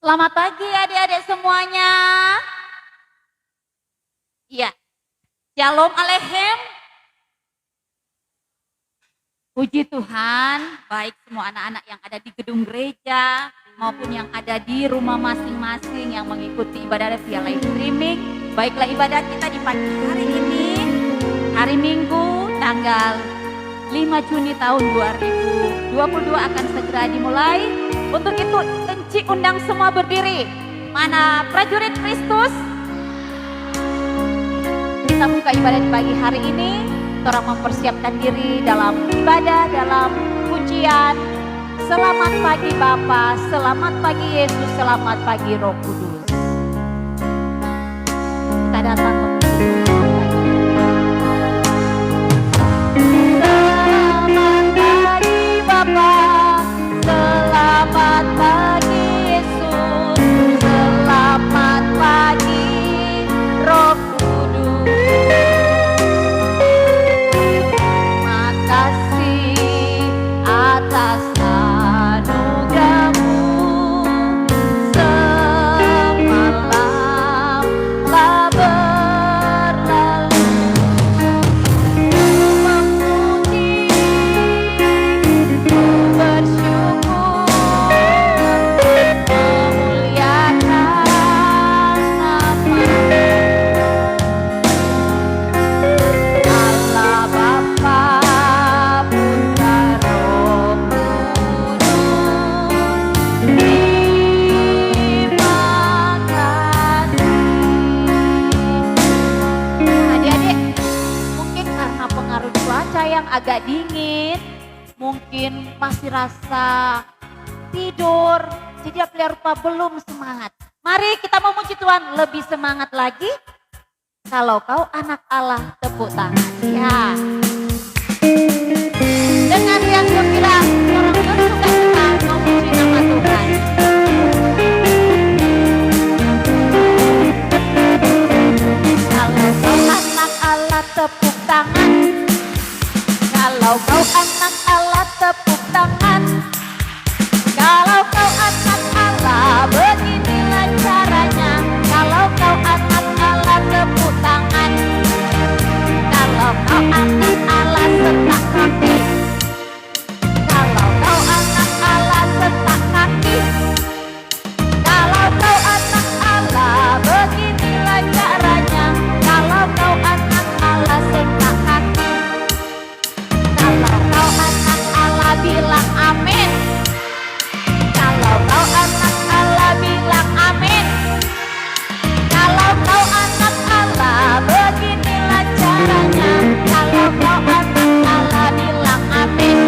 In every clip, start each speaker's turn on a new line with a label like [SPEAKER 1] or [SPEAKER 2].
[SPEAKER 1] Selamat pagi adik-adik semuanya. Iya, Shalom Aleichem. Puji Tuhan, baik semua anak-anak yang ada di gedung gereja maupun yang ada di rumah masing-masing yang mengikuti ibadah via live streaming. Baiklah ibadah kita di pagi hari ini, hari Minggu tanggal 5 Juni tahun 2022 akan segera dimulai. Untuk itu Enci undang semua berdiri. Mana prajurit Kristus? Kita buka ibadah di pagi hari ini. Kita mempersiapkan diri dalam ibadah, dalam pujian. Selamat pagi Bapa, selamat pagi Yesus, selamat pagi Roh Kudus. Kita datang memuji Tuhan. Selamat pagi Bapa, selamat pagi Yesus, selamat pagi Roh Kudus. Terima kasih atas anugerah-Mu, semalam telah berlalu. Memuji, ku bersyukur, memuliakan nama-Mu. Allah Bapa, Putra, Roh Kudus, terima kasih. Adik-adik, mungkin karena pengaruh cuaca yang agak dingin, mungkin masih rasa tidur, jadi rupa belum semangat. Mari kita memuji Tuhan lebih semangat lagi. Kalau kau anak Allah, tepuk tangan. Ya. Dengan yang gembira, orang bersuka cita memuji nama Tuhan. Kalau kau anak Allah, tepuk tangan. Kalau kau anak Allah, tepuk tangan. Kalau kau anak Allah, beginilah caranya. Kalau kau anak Allah, tepuk tangan. Kalau kau anak Allah, setak kaki. Kalau kau anak Allah, setak kaki. Kalau kau anak Allah, beginilah caranya. Kalau kau anak Allah, setak kaki. Kalau kau anak Allah, bilang amin. Kalau kau anak Allah, bilang amin. Kalau kau anak Allah, beginilah caranya. Kalau kau anak Allah, bilang amin.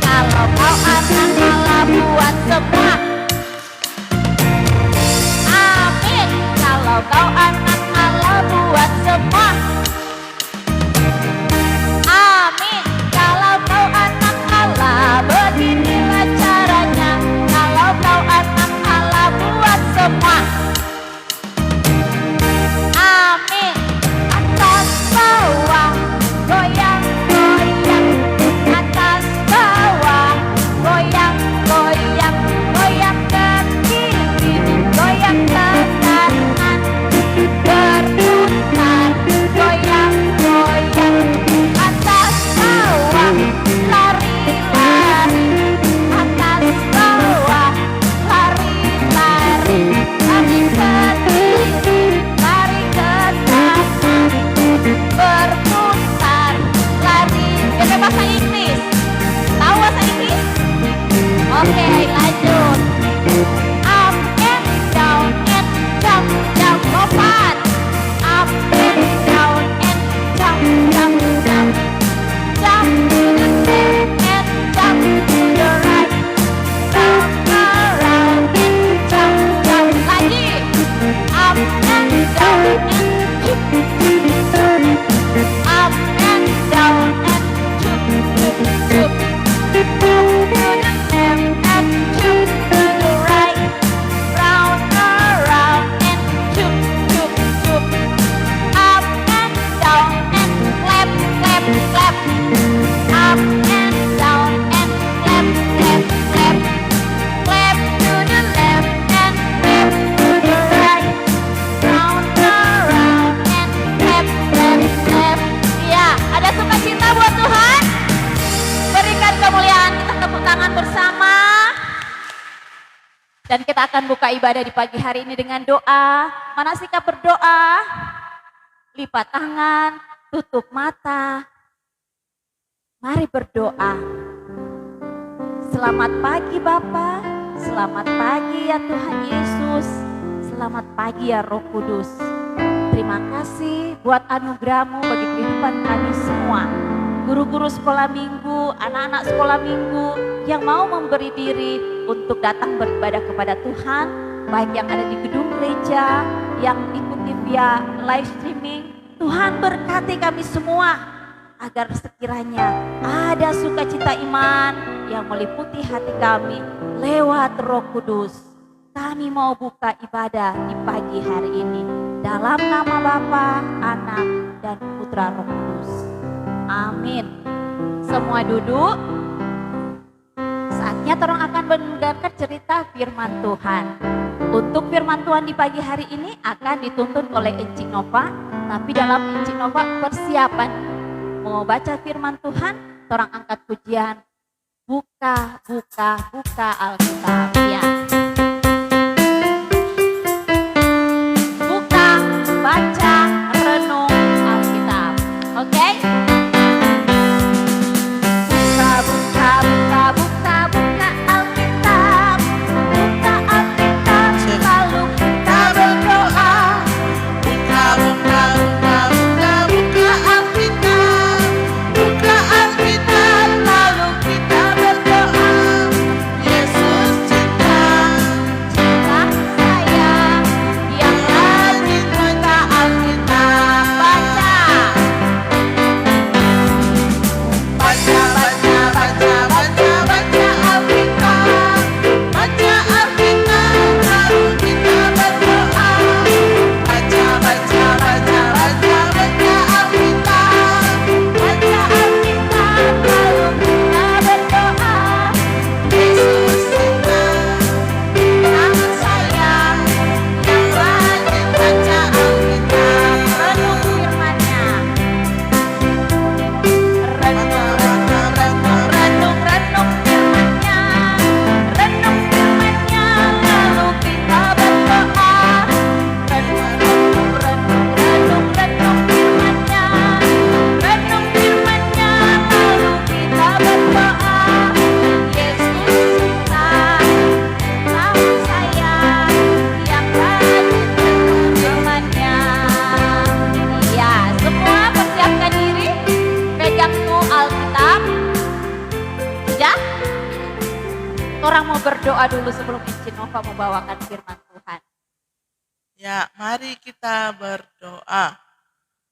[SPEAKER 1] Kalau kau anak Allah, buat semua. Amin. Kalau kau anak Allah, buat semua. Amin. Kalau kau anak Allah, beginilah caranya. Kalau kau anak Allah, buat semua. Amin. Atas bawah, goyang goyang. Atas bawah, goyang goyang. Goyang ke kiri, goyang ke kanan. Berputar, goyang goyang. Atas bawah, lari lari. Atas bawah, lari lari. Lari ke kiri, lari ke kanan. Berputar, lari. Jadi bahasa Inggris. Tahu bahasa Inggris? Oke, lanjut. Up and down and jump jump. Lompat. Up and down and jump jump jump. Jump to the left and jump to the right. Round around and jump jump lagi. Up and down and jump. Up and down and jump jump jump. Up to the left and jump Dan kita akan buka ibadah di pagi hari ini dengan doa. Mana sikap berdoa? Lipat tangan, tutup mata. Mari berdoa. Selamat pagi Bapa, selamat pagi ya Tuhan Yesus, selamat pagi ya Roh Kudus. Terima kasih buat anugerah-Mu bagi kehidupan kami semua. Guru-guru sekolah minggu, anak-anak sekolah minggu yang mau memberi diri untuk datang beribadah kepada Tuhan, baik yang ada di gedung gereja, yang ikuti via live streaming. Tuhan berkati kami semua, agar sekiranya ada sukacita iman yang meliputi hati kami lewat Roh Kudus. Kami mau buka ibadah di pagi hari ini dalam nama Bapa, Anak, dan Putra Roh Kudus. Amin. Semua duduk. Saatnya orang akan mendengarkan cerita firman Tuhan. Untuk firman Tuhan di pagi hari ini akan dituntun oleh Encik Nova, tapi dalam Encik Nova persiapan mau baca firman Tuhan, orang angkat pujian, buka Alkitab ya. Buka, baca, renung Alkitab. Oke? Buka Alkitab. Buka Alkitab, lalu kita berdoa. Buka Alkitab. Buka Alkitab, lalu kita berdoa. Yesus cinta sayang yang rajin buka Alkitab. Baca Alkitab. Baca Alkitab, lalu kita berdoa. Baca Alkitab. Baca Alkitab, lalu kita berdoa. Yesus cinta sayang yang rajin baca Alkitab. Renung firman-Nya. Renung firman-Nya. Renung firman-Nya, lalu kita berdoa. Renung firman-Nya. Renung firman-Nya, lalu kita berdoa. Yesus cinta sayang yang rajin renung firman-Nya. Iya, semua persiapkan diri. Pegang tuh Alkitab. Sudah? Orang mau berdoa dulu sebelum Encik Nova membawakan firman Tuhan.
[SPEAKER 2] Ya, mari kita berdoa.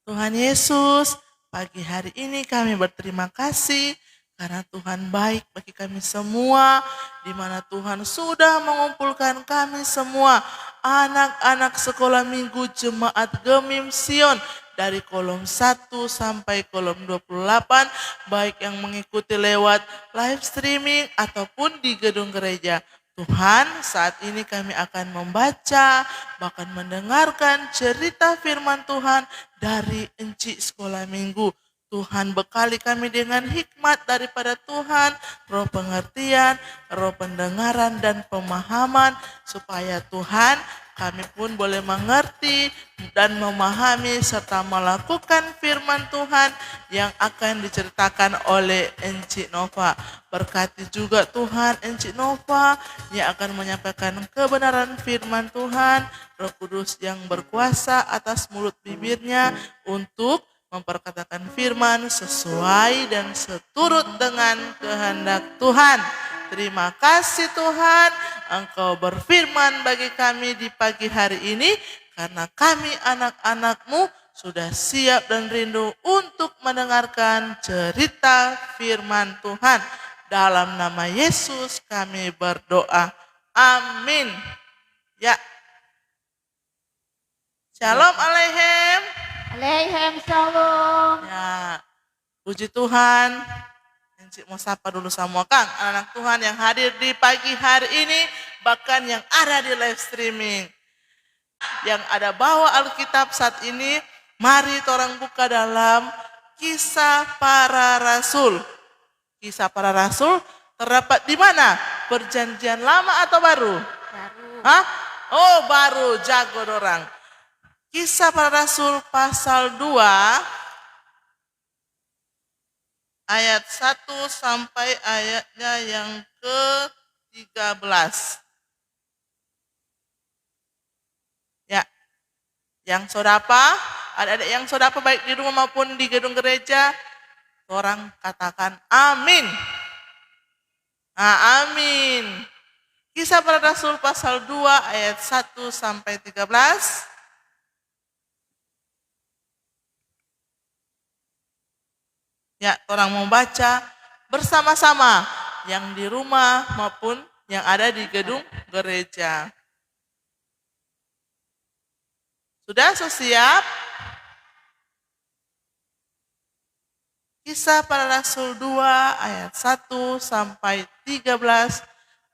[SPEAKER 2] Tuhan Yesus, pagi hari ini kami berterima kasih karena Tuhan baik bagi kami semua, di mana Tuhan sudah mengumpulkan kami semua, anak-anak sekolah minggu Jemaat Gemim Sion, dari kolom 1 sampai kolom 28, baik yang mengikuti lewat live streaming ataupun di gedung gereja. Tuhan, saat ini kami akan membaca, bahkan mendengarkan cerita firman Tuhan dari Encik Sekolah Minggu. Tuhan bekali kami dengan hikmat daripada Tuhan, roh pengertian, roh pendengaran dan pemahaman, supaya Tuhan kami pun boleh mengerti dan memahami serta melakukan firman Tuhan yang akan diceritakan oleh Encik Nova. Berkati juga Tuhan Encik Nova yang akan menyampaikan kebenaran firman Tuhan, Roh Kudus yang berkuasa atas mulut bibirnya untuk memperkatakan firman sesuai dan seturut dengan kehendak Tuhan. Terima kasih Tuhan, Engkau berfirman bagi kami di pagi hari ini, karena kami anak-anak-Mu sudah siap dan rindu untuk mendengarkan cerita firman Tuhan. Dalam nama Yesus kami berdoa. Amin. Ya. Shalom aleichem.
[SPEAKER 1] Aleichem shalom.
[SPEAKER 2] Ya. Puji Tuhan. Encik mau sapa dulu sama Kang, anak-anak Tuhan yang hadir di pagi hari ini, bahkan yang ada di live streaming. Yang ada bawa Alkitab saat ini, mari orang buka dalam Kisah Para Rasul. Kisah Para Rasul terdapat di mana? Perjanjian Lama atau Baru?
[SPEAKER 1] Baru.
[SPEAKER 2] Hah? Oh, baru jago dorang. Kisah Para Rasul pasal 2 ayat 1 sampai ayatnya yang ke-13. Ya, yang sodapa, adik-adik yang sodapa baik di rumah maupun di gedung gereja, orang katakan amin. Amin. Kisah Para Rasul pasal 2 ayat 1 sampai 13. Ya, orang mau baca bersama-sama yang di rumah maupun yang ada di gedung gereja. Sudah siap? Kisah Para Rasul 2 ayat 1 sampai 13.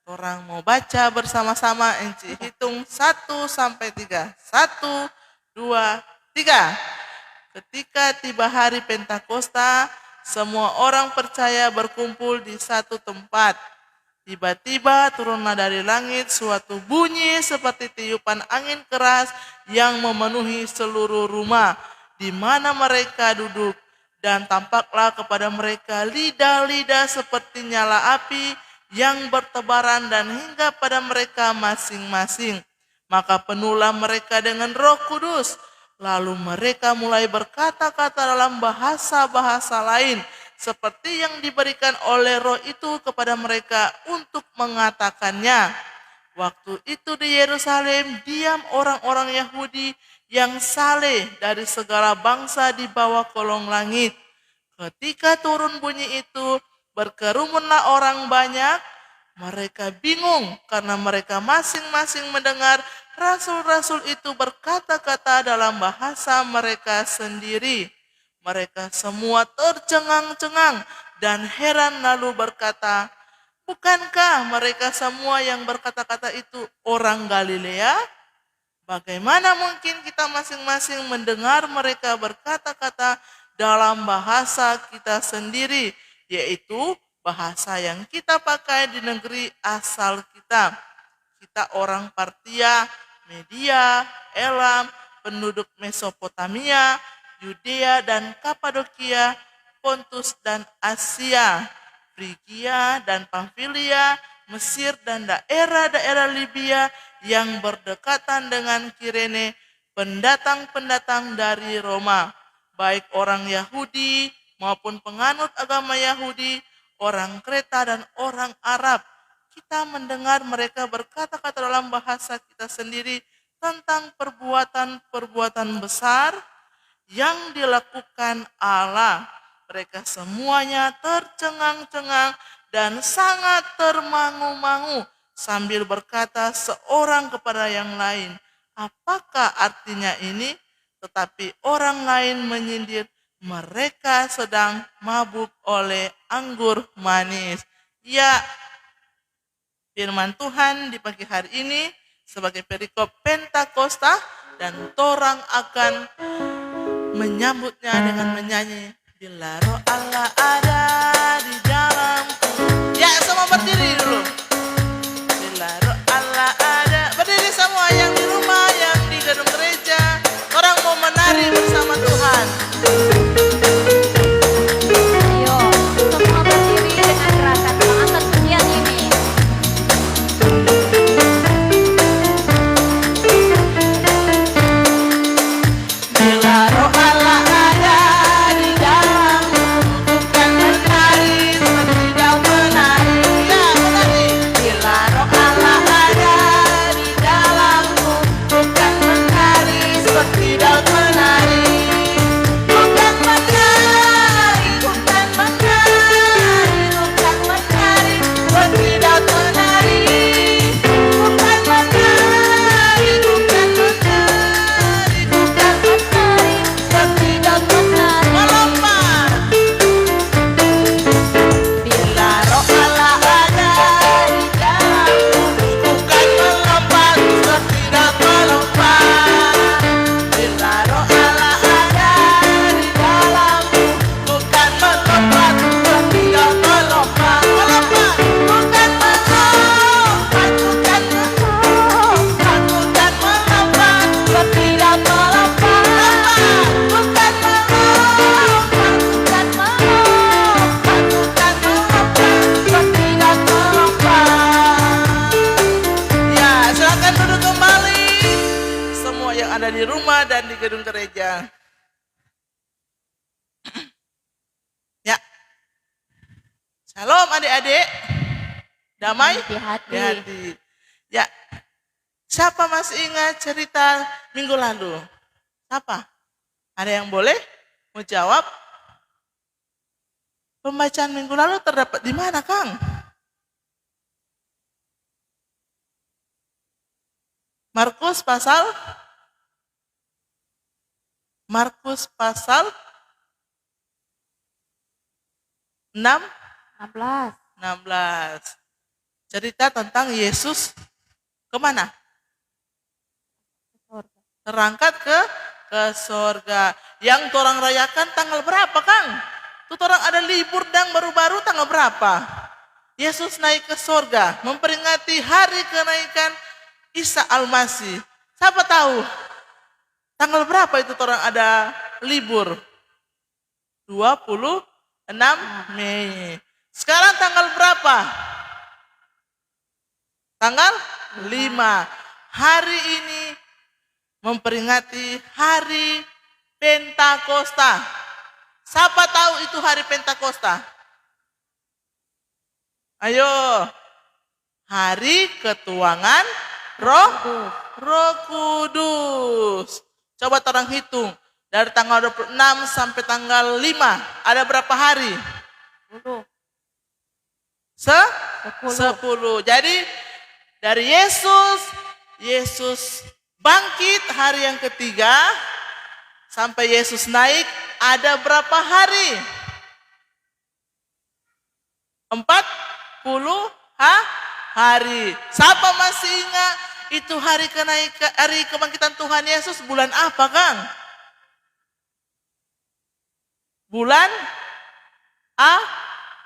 [SPEAKER 2] Orang mau baca bersama-sama, Enci hitung 1 sampai 3. 1, 2, 3. Ketika tiba hari Pentakosta, semua orang percaya berkumpul di satu tempat. Tiba-tiba turunlah dari langit suatu bunyi seperti tiupan angin keras yang memenuhi seluruh rumah di mana mereka duduk. Dan tampaklah kepada mereka lidah-lidah seperti nyala api yang bertebaran dan hingga pada mereka masing-masing. Maka penuhlah mereka dengan Roh Kudus. Lalu mereka mulai berkata-kata dalam bahasa-bahasa lain seperti yang diberikan oleh Roh itu kepada mereka untuk mengatakannya. Waktu itu di Yerusalem diam orang-orang Yahudi yang saleh dari segala bangsa di bawah kolong langit. Ketika turun bunyi itu, berkerumunlah orang banyak. Mereka bingung karena mereka masing-masing mendengar rasul-rasul itu berkata-kata dalam bahasa mereka sendiri. Mereka semua tercengang-cengang dan heran lalu berkata, bukankah mereka semua yang berkata-kata itu orang Galilea? Bagaimana mungkin kita masing-masing mendengar mereka berkata-kata dalam bahasa kita sendiri, yaitu bahasa yang kita pakai di negeri asal kita. Kita orang Partia, Media, Elam, penduduk Mesopotamia, Yudea dan Kapadokia, Pontus dan Asia, Frigia dan Pamfilia, Mesir dan daerah-daerah Libya yang berdekatan dengan Kirene, pendatang-pendatang dari Roma, baik orang Yahudi maupun penganut agama Yahudi, orang Kreta dan orang Arab. Kita mendengar mereka berkata-kata dalam bahasa kita sendiri tentang perbuatan-perbuatan besar yang dilakukan Allah. Mereka semuanya tercengang-cengang dan sangat termangu-mangu sambil berkata seorang kepada yang lain, apakah artinya ini? Tetapi orang lain menyindir, mereka sedang mabuk oleh anggur manis. Ya, firman Tuhan di pagi hari ini sebagai perikop Pentakosta, dan torang akan menyambutnya dengan menyanyi, bila roh Allah ada di dalamku. Ya, semua berdiri dulu. Bila roh Allah ada, berdiri semua yang di rumah, yang di gedung gereja. Orang mau menari bersama Tuhan.
[SPEAKER 1] Ayo, semua berdiri dengan gerakan mengangkat pujian ini.
[SPEAKER 2] Bila roh Allah ada di dalammu, bukan menari seperti kau menari. Ya, menari. ada di rumah dan di gedung gereja. Ya. Shalom adik-adik. Damai
[SPEAKER 1] di hati.
[SPEAKER 2] di hati. Ya. Siapa masih ingat cerita minggu lalu? Siapa? Ada yang boleh mau jawab? Pembacaan minggu lalu terdapat di mana, Kang? Markus pasal 6
[SPEAKER 1] 16.
[SPEAKER 2] 16. Cerita tentang Yesus kemana? Terangkat ke sorga. Yang orang rayakan tanggal berapa, Kang? Itu orang ada libur dan baru-baru tanggal berapa? Yesus naik ke sorga, memperingati hari kenaikan Isa Al-Masih. Siapa tahu? Tanggal berapa itu orang ada libur? 26 Mei. Sekarang tanggal berapa? Tanggal 5. Hari ini memperingati hari Pentakosta. Siapa tahu itu hari Pentakosta? Ayo. Hari ketuangan Roh Kudus. Coba orang hitung. Dari tanggal 26 sampai tanggal 5. Ada berapa hari?
[SPEAKER 1] 10.
[SPEAKER 2] 10. Jadi dari Yesus bangkit hari yang ketiga sampai Yesus naik ada berapa hari? 40 hari. Siapa masih ingat itu hari kebangkitan Tuhan Yesus bulan apa, Kang? Bulan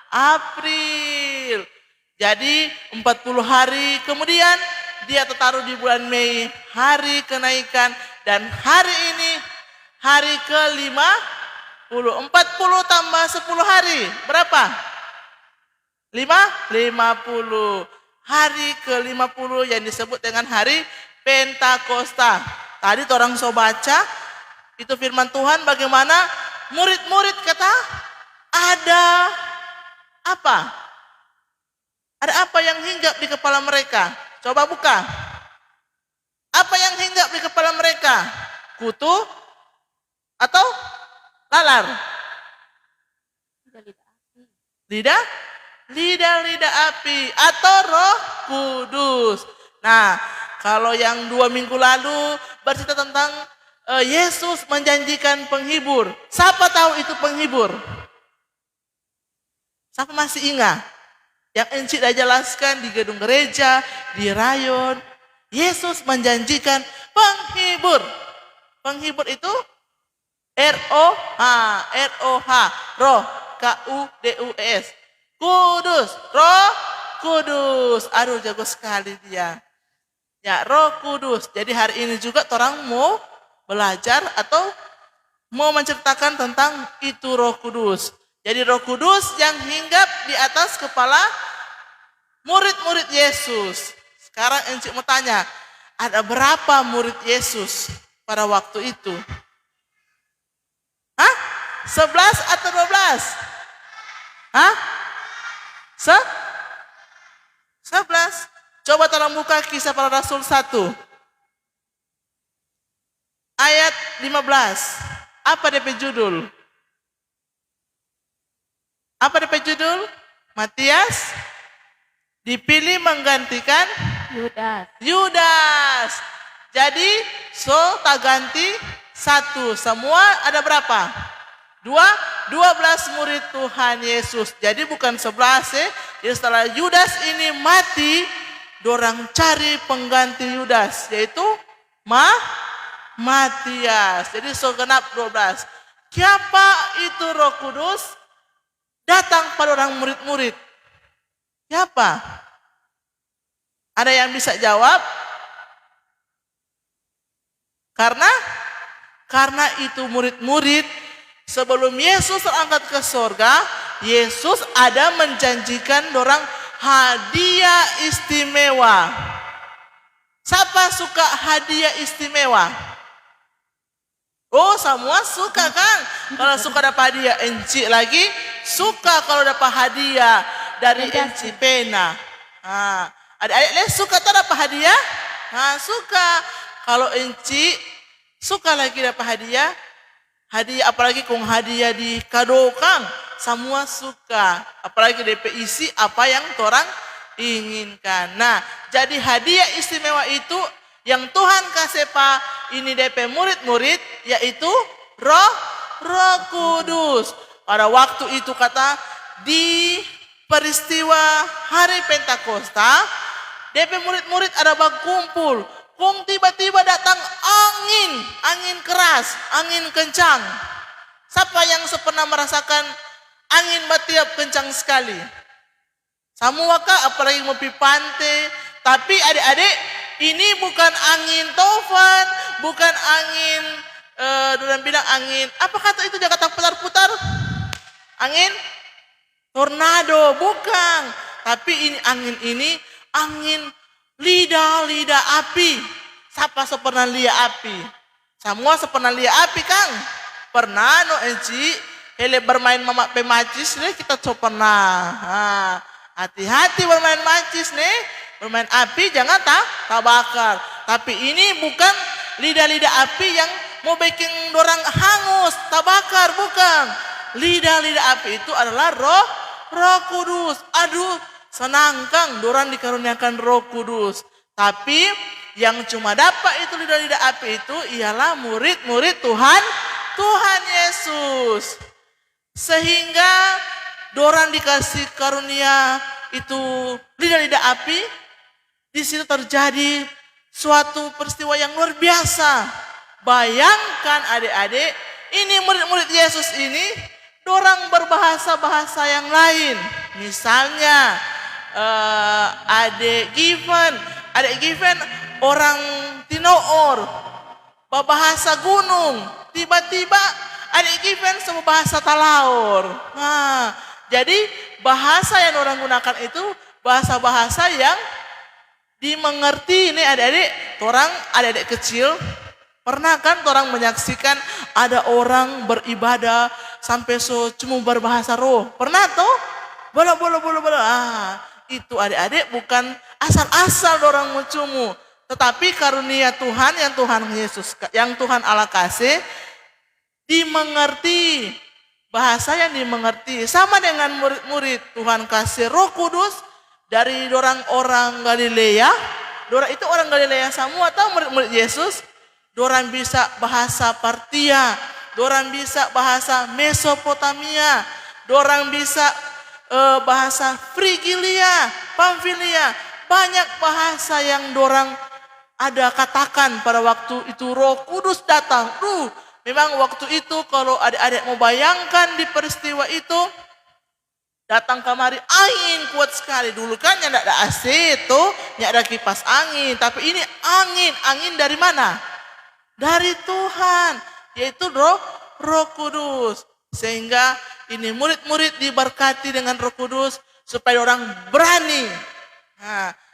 [SPEAKER 2] April. Jadi 40 hari kemudian dia tertaruh di bulan Mei, hari kenaikan, dan hari ini hari ke-50. 40 tambah 10 hari, berapa? 50. Hari ke-50 yang disebut dengan hari Pentakosta. Tadi orang so baca, itu firman Tuhan bagaimana murid-murid kata, ada apa? Ada apa yang hinggap di kepala mereka? Coba buka. Apa yang hinggap di kepala mereka? Kutu atau lalar? Lidah api atau Roh Kudus. Nah, kalau yang 2 minggu lalu bercerita tentang Yesus menjanjikan penghibur. Siapa tahu itu penghibur? Siapa masih ingat? Yang Encik dah jelaskan di gedung gereja, di rayon. Yesus menjanjikan penghibur. Penghibur itu R-O-H, Roh, K-U-D-U-S. Kudus, Roh Kudus. Aduh, jago sekali dia. Ya, Roh Kudus. Jadi hari ini juga orang mau belajar atau mau menceritakan tentang itu Roh Kudus. Jadi Roh Kudus yang hinggap di atas kepala murid-murid Yesus. Sekarang Encik mau tanya, ada berapa murid Yesus pada waktu itu? 11 atau 12? 11. Coba tolong buka Kisah Para Rasul 1. Ayat 15. Apa DP judul? Apa DP judul? Matias dipilih menggantikan Yudas. Jadi tak ganti 1. Semua ada berapa? 12 murid Tuhan Yesus. Jadi bukan 11 ya. Jadi setelah Yudas ini mati, dorang cari pengganti Yudas, yaitu Matias. Jadi genap 12. Siapa itu Roh Kudus? Datang pada orang murid-murid. Siapa? Ada yang bisa jawab? Karena itu murid-murid sebelum Yesus terangkat ke sorga, Yesus ada menjanjikan dorang hadiah istimewa. Siapa suka hadiah istimewa? Oh, semua suka Kang. Kalau suka dapat hadiah, Enci lagi suka kalau dapat hadiah dari Enci pena. Adik-adik suka tak dapat hadiah? Suka. Kalau Enci suka lagi dapat hadiah, hadiah apalagi kong hadiah di kado Kang, semua suka. Apalagi DP isi apa yang orang inginkan. Nah, jadi hadiah istimewa itu yang Tuhan kasih Pak ini DP murid-murid yaitu Roh Kudus. Pada waktu itu kata di peristiwa hari Pentakosta, DP murid-murid ada berkumpul. Kung tiba-tiba datang angin keras, angin kencang. Siapa yang pernah merasakan angin bertiup kencang sekali? Semua kak, apalagi mau pi pantai. Tapi adik-adik, ini bukan angin tofan, bukan angin, orang bilang angin, apa kata itu Jakarta putar-putar? Angin tornado, bukan. Tapi ini angin lidah api. Siapa pernah lihat api? Semua pernah lihat api Kang? Pernah no Enci? Hele bermain mama pemacis nih kita coba pernah. Hati-hati bermain macis nih, bermain api jangan tak bakar. Tapi ini bukan lidah api yang mau bikin dorang hangus, tak bakar, bukan. Lidah api itu adalah Roh Kudus. Aduh, senang Kang, dorang dikaruniakan Roh Kudus. Tapi yang cuma dapat itu lidah api itu ialah murid-murid Tuhan Yesus. Sehingga dorang dikasih karunia itu lidah api, di situ terjadi suatu peristiwa yang luar biasa. Bayangkan adik-adik, ini murid-murid Yesus ini, dorang berbahasa-bahasa yang lain. Misalnya adik Given orang Tinoor, berbahasa gunung. Tiba-tiba adik Given sama bahasa Talaor. Jadi bahasa yang orang gunakan itu bahasa-bahasa yang dimengerti. Ini adik-adik, orang adik-adik kecil pernah kan orang menyaksikan ada orang beribadah sampai cuma berbahasa roh. Pernah toh? Bola. Itu adik-adik bukan asal-asal orang mencumu, tetapi karunia Tuhan yang Tuhan Allah kasih dimengerti, bahasa yang dimengerti. Sama dengan murid-murid Tuhan kasih Roh Kudus dari orang Galilea. Dorang itu orang Galilea semua, tahu murid-murid Yesus. Dorang bisa bahasa Partia, dorang bisa bahasa Mesopotamia, dorang bisa bahasa Frigilia, Pamfilia. Banyak bahasa yang dorang ada katakan pada waktu itu Roh Kudus datang. Memang waktu itu kalau adik-adik mau bayangkan di peristiwa itu, datang kemari angin kuat sekali. Dulu kan yang ada AC itu, yang ada kipas angin. Tapi ini angin dari mana? Dari Tuhan, yaitu Roh Kudus. Sehingga ini murid-murid diberkati dengan Roh Kudus supaya orang berani.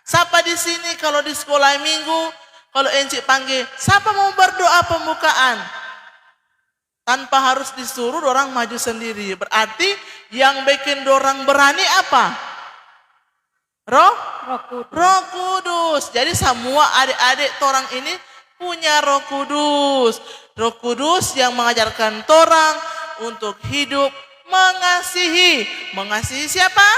[SPEAKER 2] Siapa di sini kalau di sekolah minggu, kalau Encik panggil, siapa mau berdoa pembukaan? Tanpa harus disuruh, orang maju sendiri. Berarti yang bikin orang berani apa? Roh Kudus. Jadi semua adik-adik orang ini punya Roh Kudus. Roh Kudus yang mengajarkan orang untuk hidup mengasihi. Mengasihi siapa?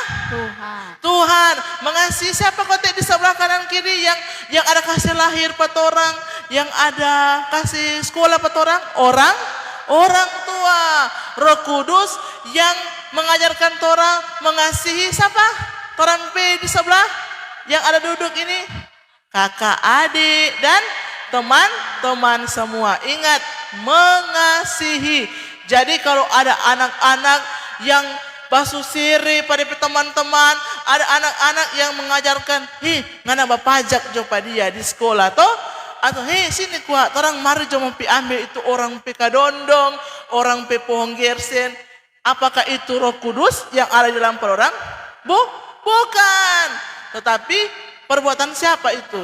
[SPEAKER 2] Tuhan. Mengasihi siapa? Kotek di sebelah kanan kiri yang ada kasih lahir pada orang, yang ada kasih sekolah pada orang tua. Roh Kudus yang mengajarkan orang mengasihi siapa? Orang P di sebelah yang ada duduk ini, kakak, adik, dan teman-teman semua. Ingat, mengasihi. Jadi kalau ada anak-anak yang basuh siri pada teman-teman, ada anak-anak yang mengajarkan, ngana bapajak jopa dia di sekolah toh, atau sini kuat, orang mari jom pi ambil itu orang pi kadondong, orang pi pohon gersen. Apakah itu Roh Kudus yang ada di dalam orang? Bukan. Tetapi perbuatan siapa itu?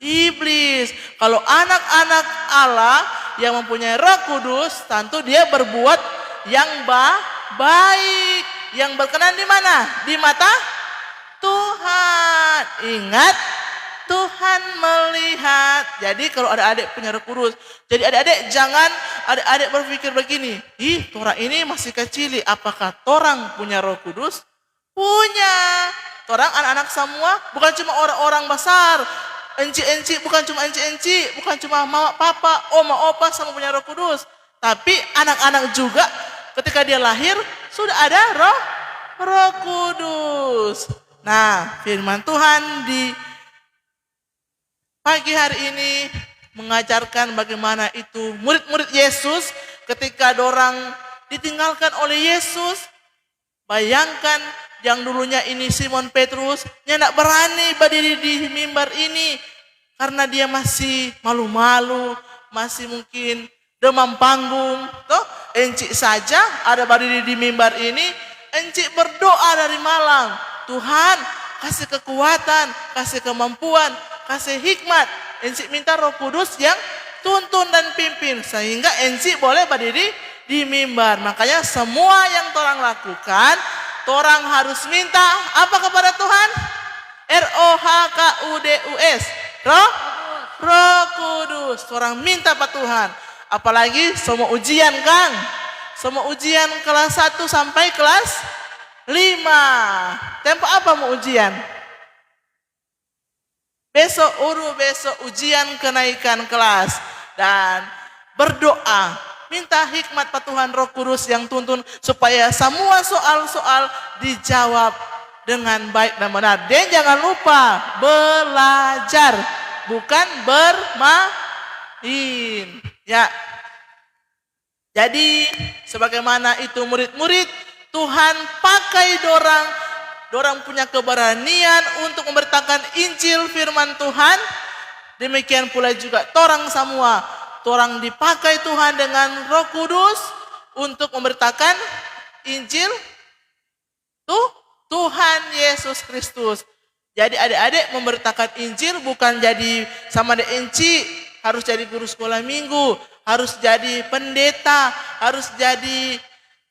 [SPEAKER 2] Iblis. Kalau anak-anak Allah yang mempunyai Roh Kudus, tentu dia berbuat yang baik, yang berkenan di mana? Di mata Tuhan. Ingat, Tuhan melihat. Jadi kalau adik-adik punya Roh Kudus, jadi adik-adik jangan adik-adik berpikir begini, ih, torang ini masih kecil, apakah torang punya Roh Kudus? Punya. Torang anak-anak semua, bukan cuma orang-orang besar, enci-enci, bukan cuma enci-enci, bukan cuma mama, papa, oma, opa sama punya Roh Kudus, tapi anak-anak juga ketika dia lahir sudah ada Roh Kudus. Nah, firman Tuhan di pagi hari ini mengajarkan bagaimana itu murid-murid Yesus ketika dorang ditinggalkan oleh Yesus. Bayangkan yang dulunya ini Simon Petrus, dia tidak berani berdiri di mimbar ini karena dia masih malu-malu, masih mungkin demam panggung. Toh, encik saja ada berdiri di mimbar ini, encik berdoa dari malam, Tuhan kasih kekuatan, kasih kemampuan, kasih hikmat. Encik minta Roh Kudus yang tuntun dan pimpin sehingga encik boleh berdiri di mimbar. Makanya semua yang torang lakukan, torang harus minta apa kepada Tuhan? ROHKUDUS, Roh Kudus. Torang minta Pak Tuhan. Apalagi semua ujian, Kang. Semua ujian kelas 1 sampai kelas 5. Tempo apa mau ujian? Besok ujian kenaikan kelas. Dan berdoa, minta hikmat Pak Tuhan Roh Kudus yang tuntun supaya semua soal-soal dijawab dengan baik dan benar. Dan jangan lupa belajar, bukan bermain. Ya. Jadi sebagaimana itu murid-murid, Tuhan pakai dorang punya keberanian untuk memberitakan Injil firman Tuhan. Demikian pula juga torang semua, torang dipakai Tuhan dengan Roh Kudus untuk memberitakan Injil Tuhan Yesus Kristus. Jadi adik-adik memberitakan Injil bukan jadi sama ada enci, harus jadi guru sekolah minggu, harus jadi pendeta, harus jadi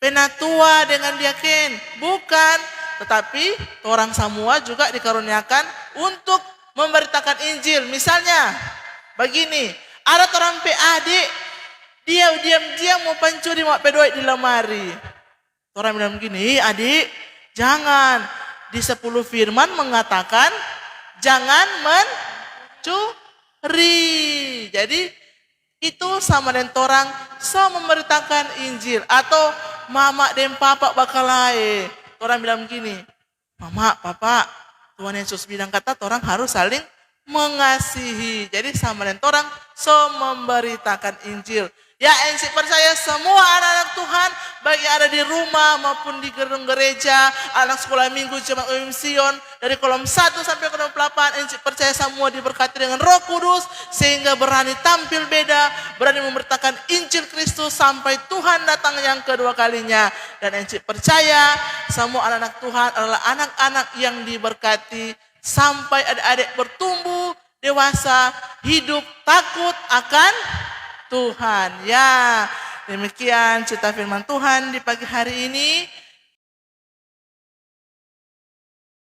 [SPEAKER 2] penatua dengan diaken. Bukan, tetapi orang semua juga dikaruniakan untuk memberitakan Injil. Misalnya begini, ada orang PAD, dia diam-diam mau pencuri, mau pedoit di lemari. Orang bilang begini, adik, jangan. Di 10 firman mengatakan jangan mencuri. Jadi itu sama dengan orang memberitakan Injil. Atau mama dan papa bakal lain. Orang bilang begini, mama, papa, Tuhan Yesus bilang kata orang harus saling mengasihi. Jadi sama dengan orang memberitakan Injil. Ya, ensi percaya semua anak-anak Tuhan, baik yang ada di rumah maupun di gedung gereja, anak sekolah minggu Jemaat Umum Sion, dari kolom 1 sampai kolom 8, ensi percaya semua diberkati dengan Roh Kudus, sehingga berani tampil beda, berani memberitakan Injil Kristus sampai Tuhan datang yang kedua kalinya. Dan ensi percaya semua anak-anak Tuhan adalah anak-anak yang diberkati, sampai adik-adik bertumbuh, dewasa, hidup takut akan Tuhan. Ya, demikian cerita firman Tuhan di pagi hari ini.